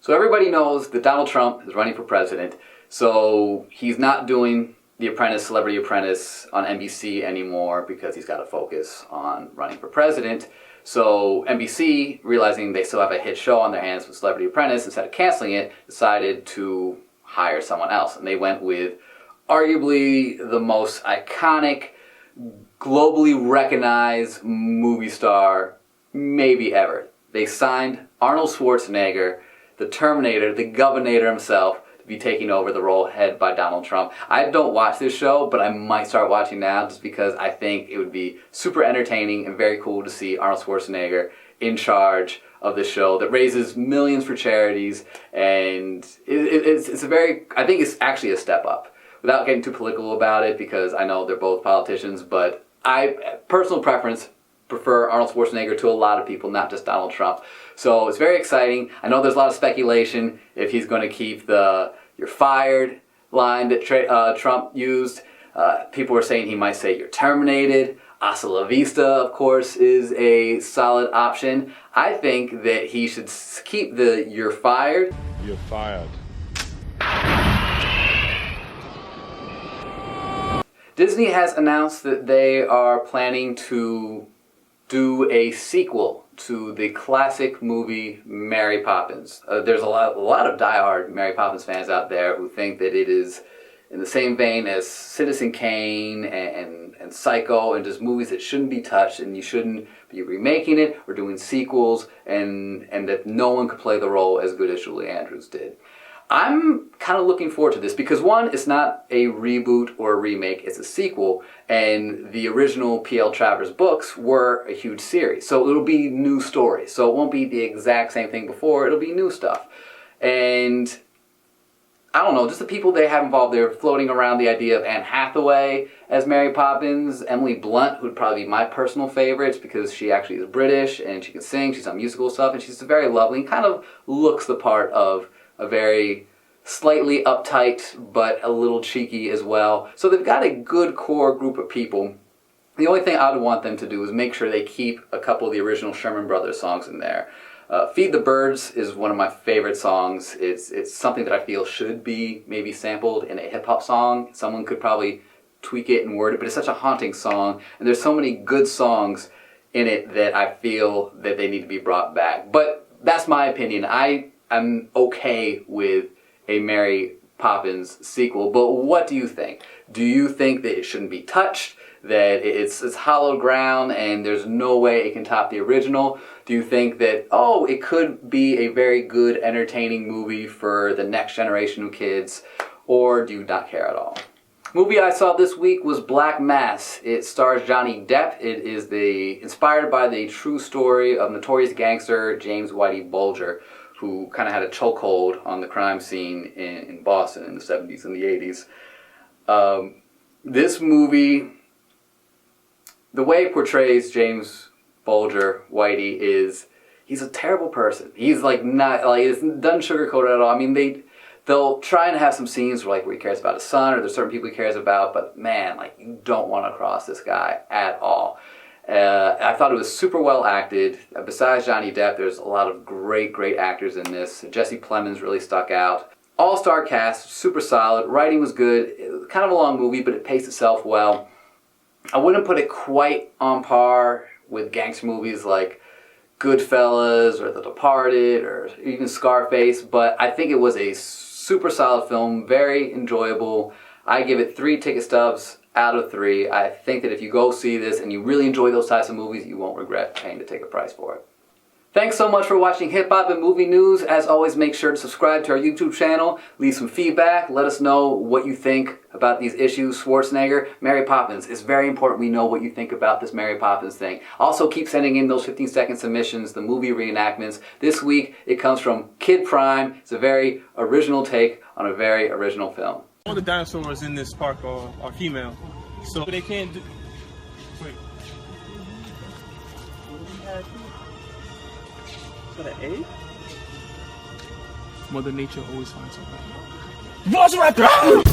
So everybody knows that Donald Trump is running for president, so he's not doing The Apprentice, Celebrity Apprentice on NBC anymore because he's got to focus on running for president. So NBC, realizing they still have a hit show on their hands with Celebrity Apprentice, instead of canceling it, decided to hire someone else. And they went with arguably the most iconic, globally recognized movie star maybe ever. They signed Arnold Schwarzenegger, the Terminator, the Governator himself, to be taking over the role head by Donald Trump. I don't watch this show, but I might start watching now just because I think it would be super entertaining and very cool to see Arnold Schwarzenegger in charge of this show that raises millions for charities, and it's a very, I think it's actually a step up. Without getting too political about it, because I know they're both politicians, but personal preference, prefer Arnold Schwarzenegger to a lot of people, not just Donald Trump. So it's very exciting. I know there's a lot of speculation if he's going to keep the "you're fired" line that Trump used. People were saying he might say "you're terminated." Hasta la vista, of course, is a solid option. I think that he should keep the "you're fired." You're fired. Disney has announced that they are planning to do a sequel to the classic movie Mary Poppins. There's a lot of diehard Mary Poppins fans out there who think that it is in the same vein as Citizen Kane and Psycho, and just movies that shouldn't be touched, and you shouldn't be remaking it or doing sequels, and that no one could play the role as good as Julie Andrews did. I'm kind of looking forward to this because, one, it's not a reboot or a remake, it's a sequel, and the original P.L. Travers books were a huge series, so it'll be new stories. So it won't be the exact same thing before, it'll be new stuff. And I don't know, just the people they have involved, they're floating around the idea of Anne Hathaway as Mary Poppins, Emily Blunt, who'd probably be my personal favorite because she actually is British and she can sing, she's on musical stuff, and she's very lovely and kind of looks the part of a very slightly uptight, but a little cheeky as well. So they've got a good core group of people. The only thing I would want them to do is make sure they keep a couple of the original Sherman Brothers songs in there. Feed the Birds is one of my favorite songs. It's something that I feel should be maybe sampled in a hip-hop song. Someone could probably tweak it and word it, but it's such a haunting song, and there's so many good songs in it that I feel that they need to be brought back. But that's my opinion. I'm okay with a Mary Poppins sequel, but what do you think? Do you think that it shouldn't be touched, that it's hallowed ground and there's no way it can top the original? Do you think that, oh, it could be a very good, entertaining movie for the next generation of kids, or do you not care at all? Movie I saw this week was Black Mass. It stars Johnny Depp. It is inspired by the true story of notorious gangster James Whitey Bulger, who kind of had a chokehold on the crime scene in Boston in the 70s and the 80s. This movie, the way it portrays James Bulger, Whitey, is he's a terrible person. He's it's doesn't sugarcoat it at all. I mean, they'll try and have some scenes where he cares about his son, or there's certain people he cares about, but man, you don't want to cross this guy at all. I thought it was super well acted. Besides Johnny Depp, there's a lot of great actors in this. Jesse Plemons really stuck out. All-star cast, super solid. Writing was good. It was kind of a long movie, but it paced itself well. I wouldn't put it quite on par with gangster movies like Goodfellas or The Departed or even Scarface, but I think it was a super solid film, very enjoyable. I give it 3 ticket stubs out of 3. I think that if you go see this and you really enjoy those types of movies, you won't regret paying the ticket price for it. Thanks so much for watching Hip Hop and Movie News. As always, make sure to subscribe to our YouTube channel, leave some feedback, let us know what you think about these issues. Schwarzenegger, Mary Poppins. It's very important we know what you think about this Mary Poppins thing. Also, keep sending in those 15-second submissions, the movie reenactments. This week, it comes from Kid Prime. It's a very original take on a very original film. All the dinosaurs in this park are female, so they can't do... Wait. Is that an A? Mother Nature always finds something. Velociraptor!